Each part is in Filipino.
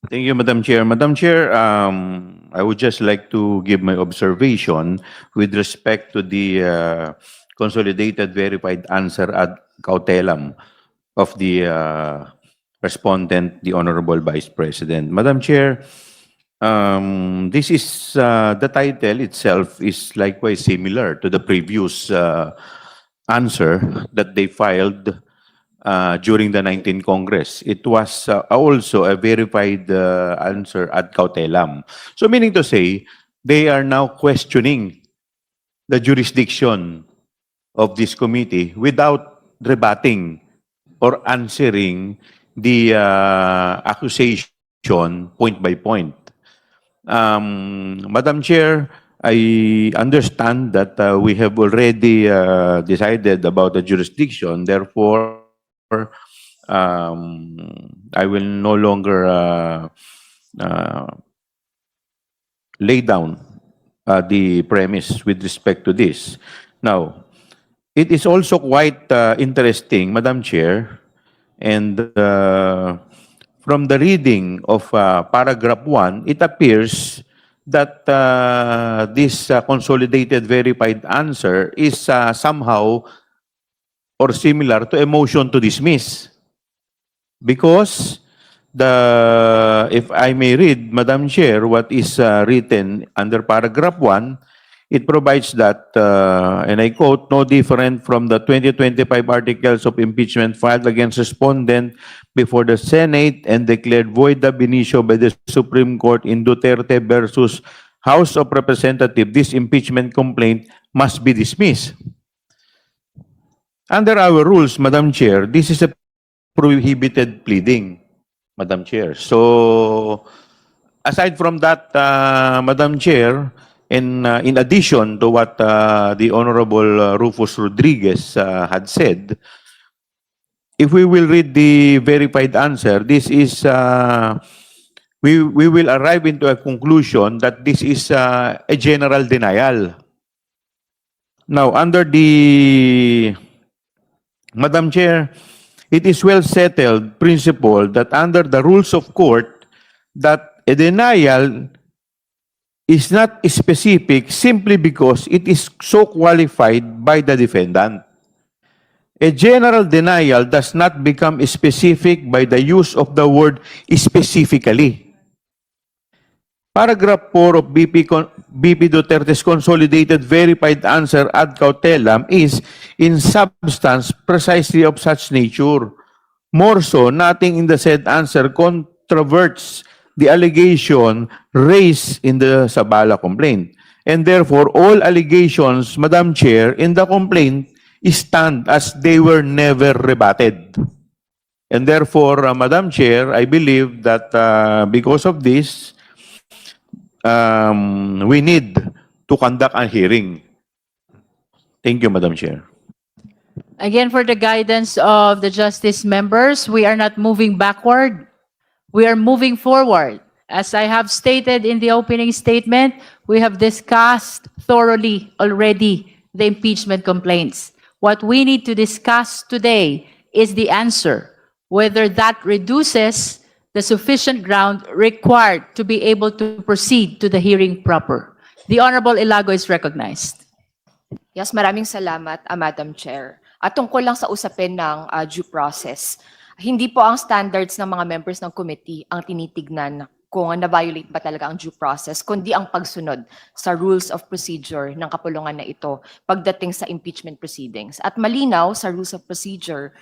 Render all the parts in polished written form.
Thank you, Madam Chair. Madam Chair, I would just like to give my observation with respect to the consolidated verified answer ad cautelam of the respondent, the Honorable Vice President. Madam Chair, this is the title itself is likewise similar to the previous answer that they filed during the 19th Congress. It was also a verified answer ad cautelam. So meaning to say, they are now questioning the jurisdiction of this committee without rebutting or answering the accusation point by point. Madam Chair, I understand that we have already decided about the jurisdiction. Therefore, I will no longer lay down the premise with respect to this. Now, it is also quite interesting, Madam Chair, and from the reading of paragraph 1, it appears that this consolidated verified answer is somehow or similar to a motion to dismiss. Because if I may read, Madam Chair, what is written under paragraph 1, it provides that, and I quote, no different from the 2025 articles of impeachment filed against respondent before the Senate and declared void ab initio by the Supreme Court in Duterte versus House of Representatives, this impeachment complaint must be dismissed. Under our rules, Madam Chair, this is a prohibited pleading, Madam Chair. So, aside from that, Madam Chair, in addition to what the Honorable Rufus Rodriguez had said, if we will read the verified answer, this is, we will arrive into a conclusion that this is a general denial. Now, under the, Madam Chair, it is well settled principle that under the rules of court, that a denial is not specific simply because it is so qualified by the defendant. A general denial does not become specific by the use of the word specifically. Paragraph 4 of BP Duterte's consolidated verified answer ad cautelam is, in substance, precisely of such nature. More so, nothing in the said answer controverts the allegation raised in the Sabala complaint. And therefore, all allegations, Madam Chair, in the complaint stand as they were never rebutted. And therefore, Madam Chair, I believe that because of this, we need to conduct a hearing. Thank you, Madam Chair. Again, for the guidance of the justice members, we are not moving backward. We are moving forward. As I have stated in the opening statement, we have discussed thoroughly already the impeachment complaints. What we need to discuss today is the answer, whether that reduces the sufficient ground required to be able to proceed to the hearing proper. The Honorable Ilago is recognized. Yes, maraming salamat, Madam Chair. At tungkol lang sa usapin ng due process, hindi po ang standards ng mga members ng committee ang tinitignan kung na-violate ba talaga ang due process, kundi ang pagsunod sa rules of procedure ng kapulungan na ito pagdating sa impeachment proceedings. At malinaw sa rules of procedure,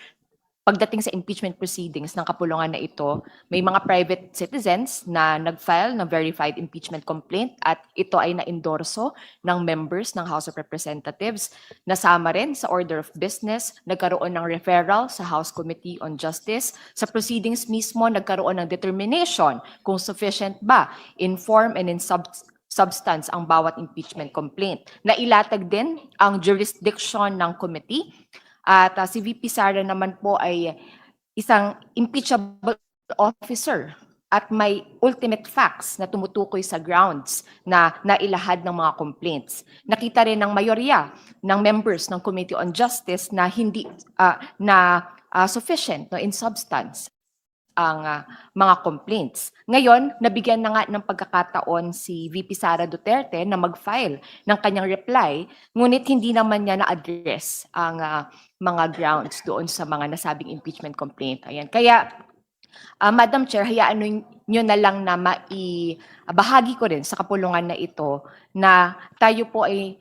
pagdating sa impeachment proceedings ng kapulungan na ito, may mga private citizens na nag-file ng verified impeachment complaint at ito ay na-endorso ng members ng House of Representatives. Nasama rin sa order of business, nagkaroon ng referral sa House Committee on Justice. Sa proceedings mismo, nagkaroon ng determination kung sufficient ba in form and in substance ang bawat impeachment complaint. Nailatag din ang jurisdiction ng committee. At si VP Sara naman po ay isang impeachable officer at may ultimate facts na tumutukoy sa grounds na nailahad ng mga complaints. Nakita rin ng mayorya ng members ng Committee on Justice na hindi sufficient no, in substance ang mga complaints. Ngayon, nabigyan na nga ng pagkakataon si VP Sara Duterte na mag-file ng kanyang reply, ngunit hindi naman niya na-address ang mga grounds doon sa mga nasabing impeachment complaint. Ayan. Kaya, Madam Chair, hayaan nyo na lang na bahagi ko rin sa kapulungan na ito na tayo po ay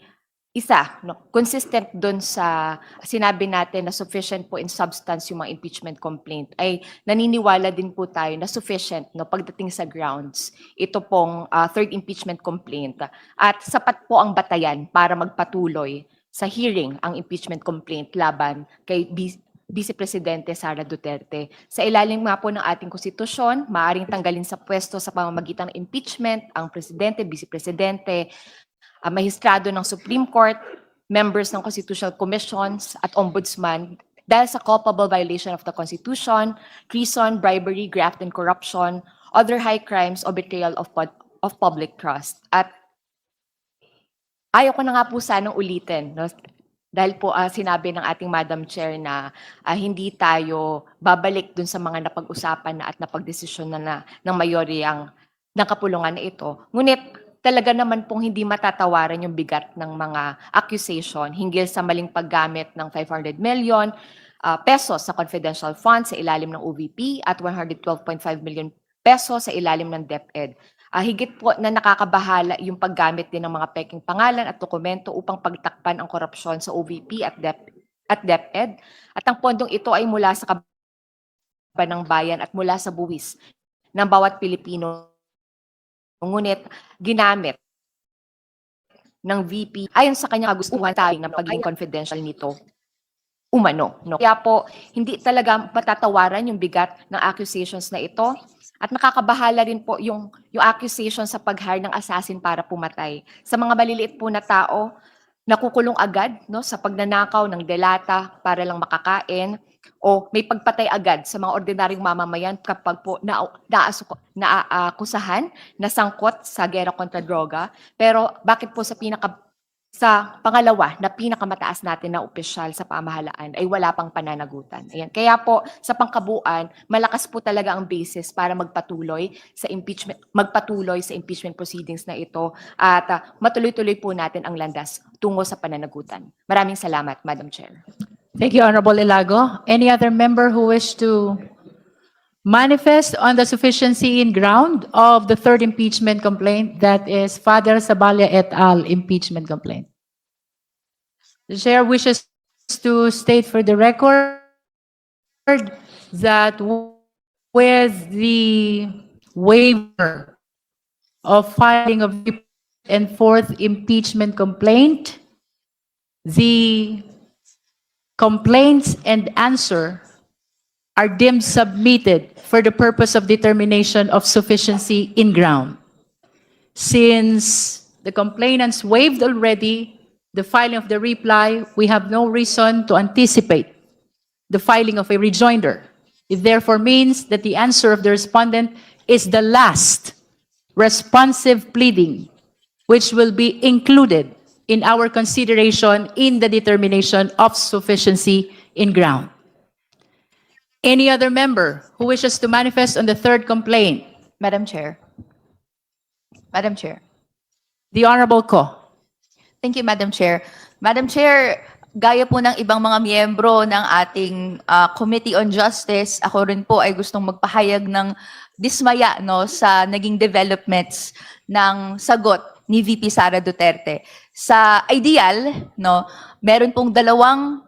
consistent doon sa sinabi natin na sufficient po in substance yung mga impeachment complaint, ay naniniwala din po tayo na sufficient pagdating sa grounds ito pong third impeachment complaint at sapat po ang batayan para magpatuloy sa hearing ang impeachment complaint laban kay Vice Presidente Sara Duterte. Sa ilalim nga po ng ating konstitusyon, maaaring tanggalin sa pwesto sa pamamagitan ng impeachment ang Presidente, Vice Presidente, mahistrado ng Supreme Court, members ng Constitutional Commissions at Ombudsman dahil sa culpable violation of the Constitution, treason, bribery, graft and corruption, other high crimes o betrayal of public trust. At ayaw ko na nga po sanang ulitin, no? Dahil po sinabi ng ating Madam Chair na hindi tayo babalik dun sa mga napag-usapan na at napagdesisyon na ng mayoryang ng kapulungan na ito. Ngunit talaga naman pong hindi matatawaran yung bigat ng mga accusation hinggil sa maling paggamit ng 500 million pesos sa confidential funds sa ilalim ng OVP at 112.5 million pesos sa ilalim ng DepEd. Higit po na nakakabahala yung paggamit din ng mga peking pangalan at dokumento upang pagtakpan ang korupsyon sa OVP at DepEd. At ang pondong ito ay mula sa kaban ng bayan at mula sa buwis ng bawat Pilipino. Ngunit ginamit ng VP ayon sa kanyang kagustuhan tayo ng pagiging confidential nito umano. No? Kaya po, hindi talaga patatawaran yung bigat ng accusations na ito at nakakabahala rin po yung accusation sa pag-hire ng assassin para pumatay. Sa mga maliliit po na tao, nakukulong agad sa pagnanakaw ng delata para lang makakain o may pagpatay agad sa mga ordinaryong mamamayan kapag po naakusahan na sangkot sa gera kontra droga. Pero bakit po sa pangalawa na pinakamataas natin na opisyal sa pamahalaan ay wala pang pananagutan. Ayan. Kaya po sa pangkabuuan, malakas po talaga ang basis para magpatuloy sa impeachment proceedings na ito at matuloy-tuloy po natin ang landas tungo sa pananagutan. Maraming salamat, Madam Chair. Thank you, Honorable Ilago. Any other member who wish to manifest on the sufficiency in ground of the third impeachment complaint, that is Father Saballa et al. Impeachment complaint? The chair wishes to state for the record that with the waiver of filing of the and fourth impeachment complaint, the complaints and answer are deemed submitted for the purpose of determination of sufficiency in ground. Since the complainants waived already the filing of the reply, we have no reason to anticipate the filing of a rejoinder. It therefore means that the answer of the respondent is the last responsive pleading, which will be included in our consideration in the determination of sufficiency in ground. Any other member who wishes to manifest on the third complaint? Madam Chair. Madam Chair. The Honorable Ko. Thank you, Madam Chair. Madam Chair, gaya po ng ibang mga miyembro ng ating Committee on Justice, ako rin po ay gustong magpahayag ng dismaya sa naging developments ng sagot ni VP Sara Duterte. Sa ideal, meron pong 2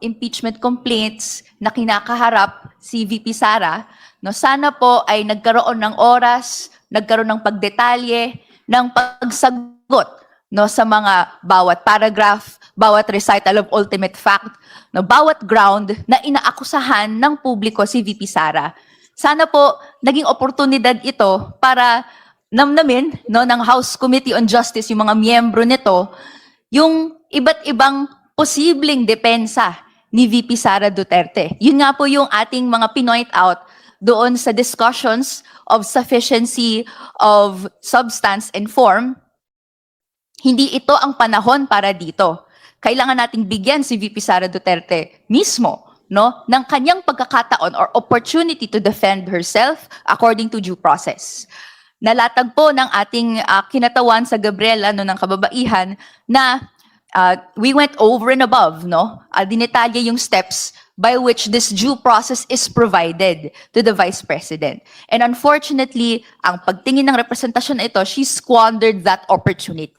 impeachment complaints na kinakaharap si VP Sara. Sana po ay nagkaroon ng oras, nagkaroon ng pagdetalye, ng pagsagot sa mga bawat paragraph, bawat recital of ultimate fact, bawat ground na inaakusahan ng publiko si VP Sara. Sana po naging oportunidad ito para namnamin ng House Committee on Justice, yung mga miyembro nito, yung iba't ibang posibleng depensa ni VP Sara Duterte. Yun nga po yung ating mga pinoint out doon sa discussions of sufficiency of substance and form. Hindi ito ang panahon para dito. Kailangan nating bigyan si VP Sara Duterte mismo no, ng kanyang pagkakataon or opportunity to defend herself according to due process. Nalatag po ng ating kinatawan sa Gabriela no, ng kababaihan na we went over and above, no? Dinetalye yung steps by which this due process is provided to the Vice President. And unfortunately, ang pagtingin ng representasyon na ito, she squandered that opportunity.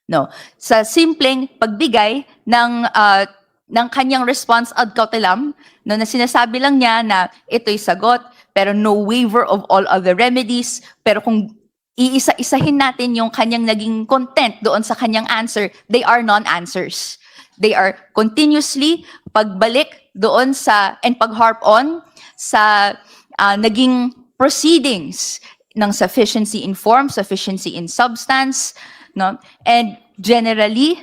No? Sa simpleng pagbigay ng kanyang response ad cautelam, no, na sinasabi lang niya na ito'y sagot, pero no waiver of all other remedies, pero kung iisa-isahin natin yung kanyang naging content doon sa kanyang answer, they are non-answers. They are continuously pagbalik doon sa, and pag-harp on sa naging proceedings ng sufficiency in form, sufficiency in substance, no? And generally,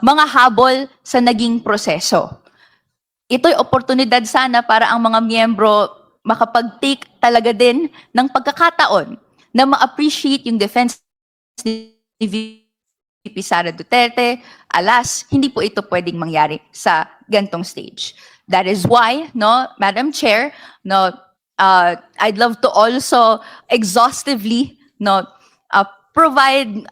mga habol sa naging proseso. Ito'y oportunidad sana para ang mga miyembro makapag-take talaga din ng pagkakataon na ma-appreciate yung defense ni VP Sara Duterte. Alas, hindi po ito pwedeng mangyari sa gantong stage. That is why, no, Madam Chair, no, I'd love to also exhaustively, no, provide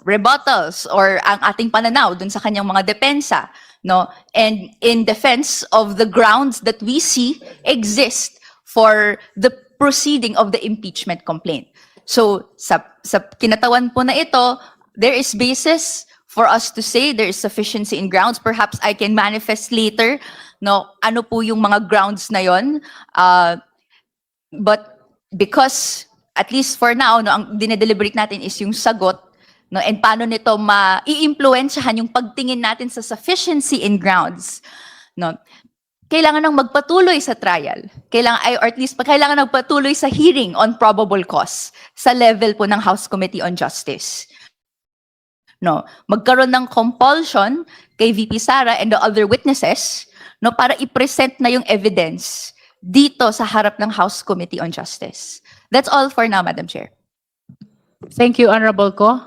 rebuttals or ang ating pananaw dun sa kanyang mga depensa, no, and in defense of the grounds that we see exist for the proceeding of the impeachment complaint. So sa kinatawan po na ito, there is basis for us to say there is sufficiency in grounds. Perhaps I can manifest later, no, ano po yung mga grounds na yon. But because at least for now, no, ang dinedeliberate natin is yung sagot, no, and paano nito ma-i-impluwensyahan yung pagtingin natin sa sufficiency in grounds, no. Kailangan nang magpatuloy sa trial. Or at least kailangan magpatuloy sa hearing on probable cause sa level po ng House Committee on Justice. No, magkaroon ng compulsion kay VP Sara and the other witnesses, no, para i-present na yung evidence dito sa harap ng House Committee on Justice. That's all for now, Madam Chair. Thank you, Honorable Ko.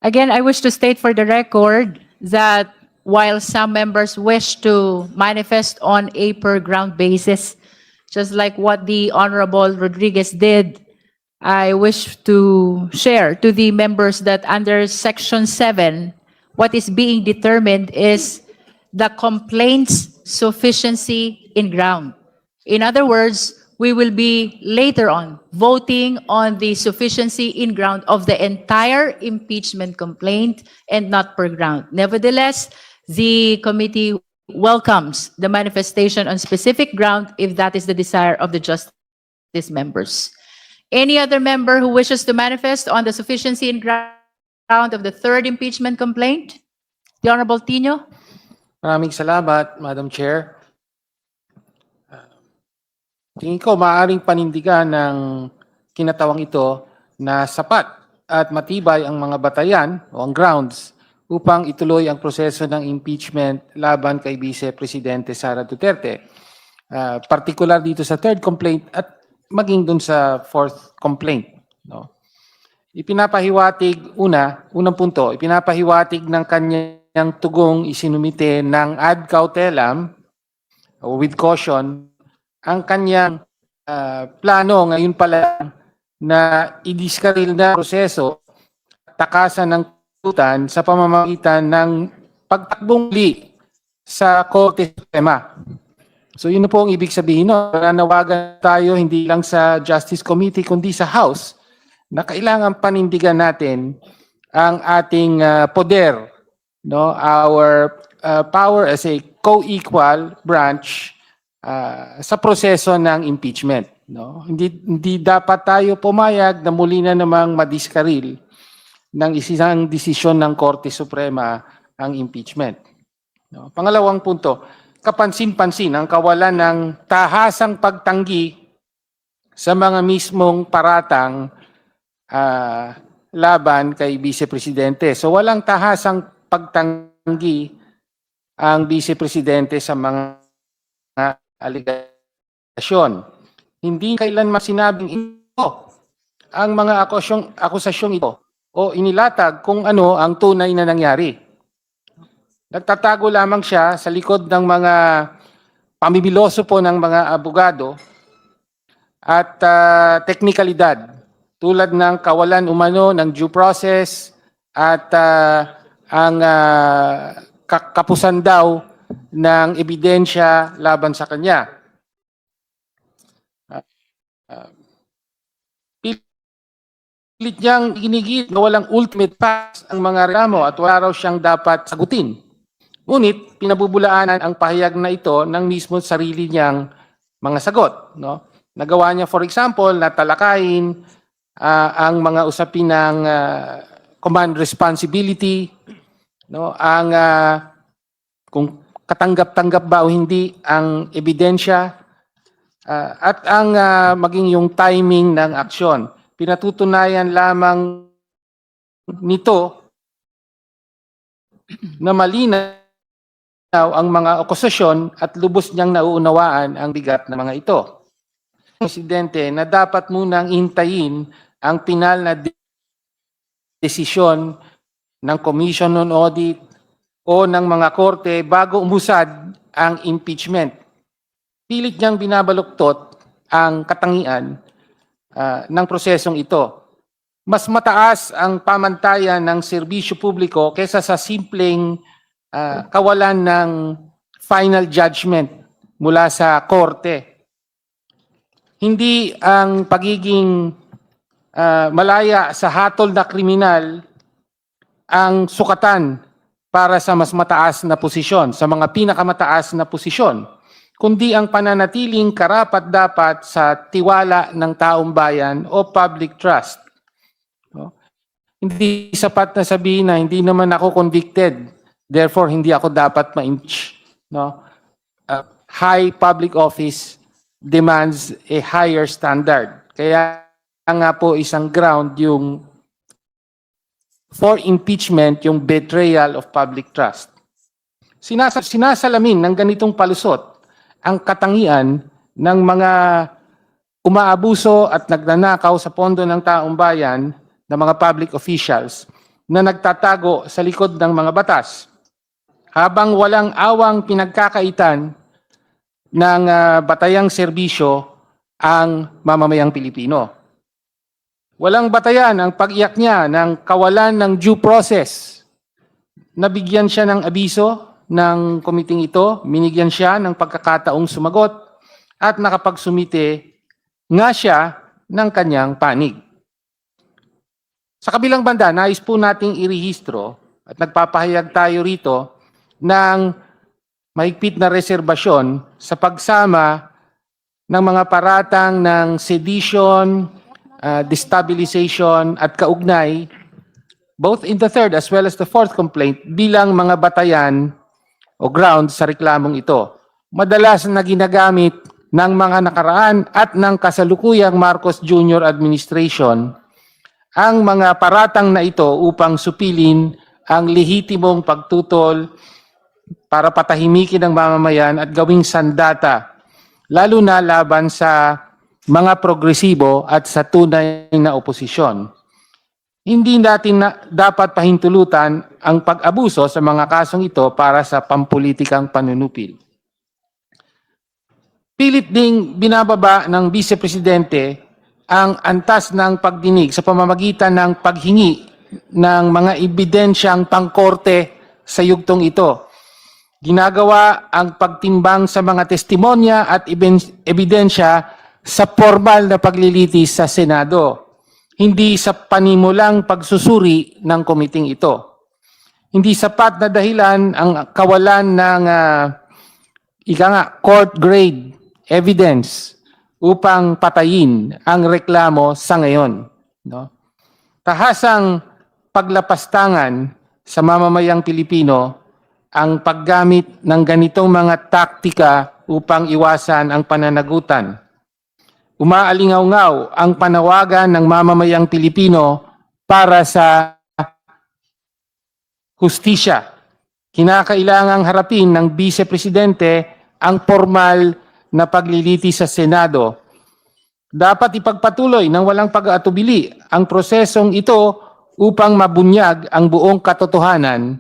Again, I wish to state for the record that while some members wish to manifest on a per ground basis, just like what the Honorable Rodriguez did, I wish to share to the members that under Section 7, what is being determined is the complaint's sufficiency in ground. In other words, we will be later on voting on the sufficiency in ground of the entire impeachment complaint and not per ground. Nevertheless, the committee welcomes the manifestation on specific ground if that is the desire of the justice members. Any other member who wishes to manifest on the sufficiency in ground of the third impeachment complaint? The Honorable Tino? Maraming salamat, Madam Chair. Tingin ko maaaring panindigan ng kinatawang ito na sapat at matibay ang mga batayan o ang grounds upang ituloy ang proseso ng impeachment laban kay Vice Presidente Sara Duterte. Particular dito sa third complaint at maging dun sa fourth complaint. No? Unang punto, ipinapahiwatig ng kanyang tugong isinumite ng ad cautelam o with caution ang kanyang plano ngayon pala na i-discarril na proseso takasan ng tutan sa pamamagitan ng pagtakbong muli sa Korte Suprema. So yun na po ang ibig sabihin. No? Nanawagan tayo hindi lang sa Justice Committee kundi sa House na kailangan panindigan natin ang ating poder, no? Our power as a co-equal branch sa proseso ng impeachment. No? Hindi dapat tayo pumayag na muli na namang madiskaril ng isang desisyon ng Korte Suprema ang impeachment. No? Pangalawang punto, kapansin-pansin ang kawalan ng tahasang pagtanggi sa mga mismong paratang laban kay Vice Presidente. So walang tahasang pagtanggi ang Vice Presidente sa mga aligasyon. Hindi kailanman sinabing ito ang mga akusasyong ito o inilatag kung ano ang tunay na nangyari. Nagtatago lamang siya sa likod ng mga pamimiloso po ng mga abogado at teknikalidad tulad ng kawalan umano ng due process at ang kapusan daw ng ebidensya laban sa kanya. Pilit niyang ginigit na walang ultimate facts ang mga reklamo at wala raw siyang dapat sagutin. Ngunit pinabubulaanan ang pahayag na ito ng mismo sarili niyang mga sagot. No? Nagawa niya, for example, na talakayin ang mga usapin ng command responsibility, no? Ang kung katanggap-tanggap ba o hindi ang ebidensya, at ang maging yung timing ng aksyon. Pinatutunayan lamang nito na malinaw ang mga akusasyon at lubos niyang nauunawaan ang bigat ng mga ito. Presidente, na dapat munang hintayin ang pinal na desisyon ng Commission on Audit o ng mga korte bago umusad ang impeachment. Pilit niyang binabaluktot ang katangian ng prosesong ito. Mas mataas ang pamantayan ng serbisyo publiko kaysa sa simpleng kawalan ng final judgment mula sa korte. Hindi ang pagiging malaya sa hatol na kriminal ang sukatan para sa mas mataas na posisyon, sa mga pinakamataas na posisyon, kundi ang pananatiling karapat-dapat sa tiwala ng taong bayan o public trust. No? Hindi sapat na sabihin na hindi naman ako convicted, therefore hindi ako dapat ma-impeach. No? High public office demands a higher standard. Kaya nga po isang ground yung for impeachment, yung betrayal of public trust. Sinasalamin ng ganitong palusot ang katangian ng mga umaabuso at nagnanakaw sa pondo ng taong bayan ng mga public officials na nagtatago sa likod ng mga batas habang walang awang pinagkakaitan ng batayang serbisyo ang mamamayang Pilipino. Walang batayan ang pag-iyak niya ng kawalan ng due process. Nabigyan siya ng abiso ng komiting ito, minigyan siya ng pagkakataong sumagot at nakapagsumite nga siya ng kanyang panig. Sa kabilang banda, nais po nating irehistro at nagpapahayag tayo rito ng mahigpit na reserbasyon sa pagsama ng mga paratang ng sedition, destabilization at kaugnay, both in the third as well as the fourth complaint, bilang mga batayan o ground sa reklamong ito. Madalas na ginagamit ng mga nakaraan at ng kasalukuyang Marcos Jr. administration ang mga paratang na ito upang supilin ang lehitimong pagtutol para patahimikin ang mamamayan at gawing sandata, lalo na laban sa mga progresibo at sa tunay na oposisyon. Hindi natin dapat pahintulutan ang pag-abuso sa mga kasong ito para sa pampulitikang panunupil. Pilit ding binababa ng Vice Presidente ang antas ng pagdinig sa pamamagitan ng paghingi ng mga ebidensyang pangkorte sa yugtong ito. Ginagawa ang pagtimbang sa mga testimonya at ebidensya sa formal na paglilitis sa Senado, hindi sa panimulang pagsusuri ng komiting ito. Hindi sapat na dahilan ang kawalan ng court grade evidence upang patayin ang reklamo sa ngayon. No? Tahasang paglapastangan sa mamamayang Pilipino ang paggamit ng ganitong mga taktika upang iwasan ang pananagutan. Umaalingaw-ngaw ang panawagan ng mamamayang Pilipino para sa hustisya. Kinakailangang harapin ng Vice Presidente ang formal na paglilitis sa Senado. Dapat ipagpatuloy ng walang pag-aatubili ang prosesong ito upang mabunyag ang buong katotohanan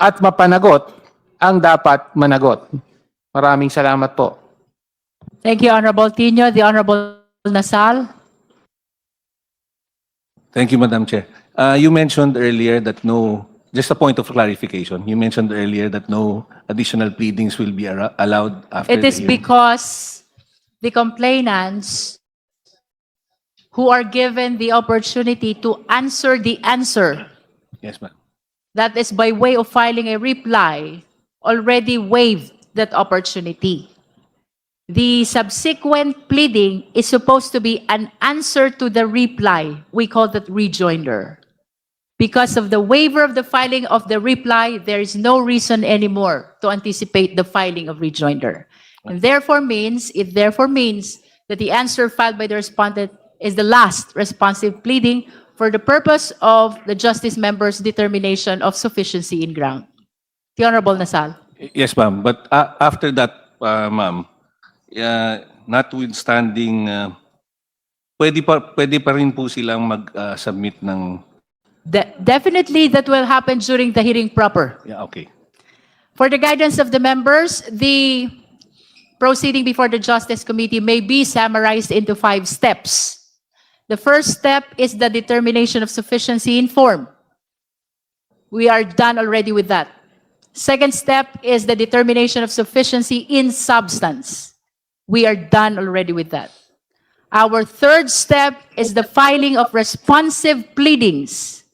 at mapanagot ang dapat managot. Maraming salamat po. Thank you, Honorable Tino. The Honorable Nasal. Thank you, Madam Chair. You mentioned earlier that just a point of clarification, you mentioned earlier that no additional pleadings will be allowed after It the is hearing. because the complainants who are given the opportunity to answer the answer, Yes, ma'am. that is by way of filing a reply, already waived that opportunity. The subsequent pleading is supposed to be an answer to the reply. We call that rejoinder. Because of the waiver of the filing of the reply, there is no reason anymore to anticipate the filing of rejoinder. And it therefore means that the answer filed by the respondent is the last responsive pleading for the purpose of the justice member's determination of sufficiency in ground. The Honorable Nasal. Yes, ma'am. But after that, ma'am, notwithstanding, pwede pa rin po silang mag-submit ng... Definitely that will happen during the hearing proper. Yeah, okay. For the guidance of the members, the proceeding before the Justice Committee may be summarized into 5 steps. The first step is the determination of sufficiency in form. We are done already with that. Second step is the determination of sufficiency in substance. We are done already with that. Our third step is the filing of responsive pleadings.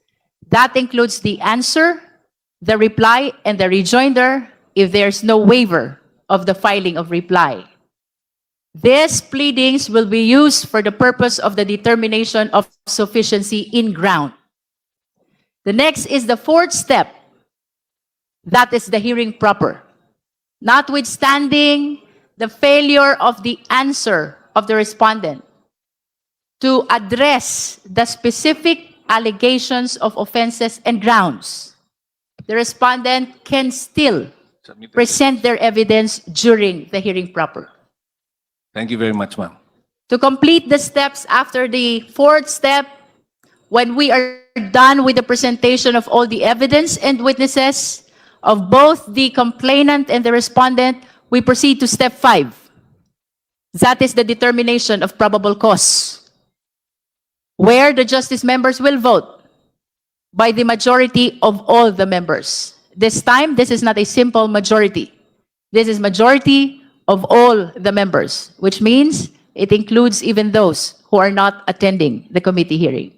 That includes the answer, the reply, and the rejoinder if there's no waiver of the filing of reply. These pleadings will be used for the purpose of the determination of sufficiency in ground. The next is the fourth step. That is the hearing proper. Notwithstanding the failure of the answer of the respondent to address the specific allegations of offenses and grounds, the respondent can still Submit it. present their evidence during the hearing proper. Thank you very much, ma'am. To complete the steps after the fourth step, when we are done with the presentation of all the evidence and witnesses of both the complainant and the respondent, we proceed to step 5. That is the determination of probable cause, where the justice members will vote by the majority of all the members. This time, this is not a simple majority. This is majority of all the members, which means it includes even those who are not attending the committee hearing.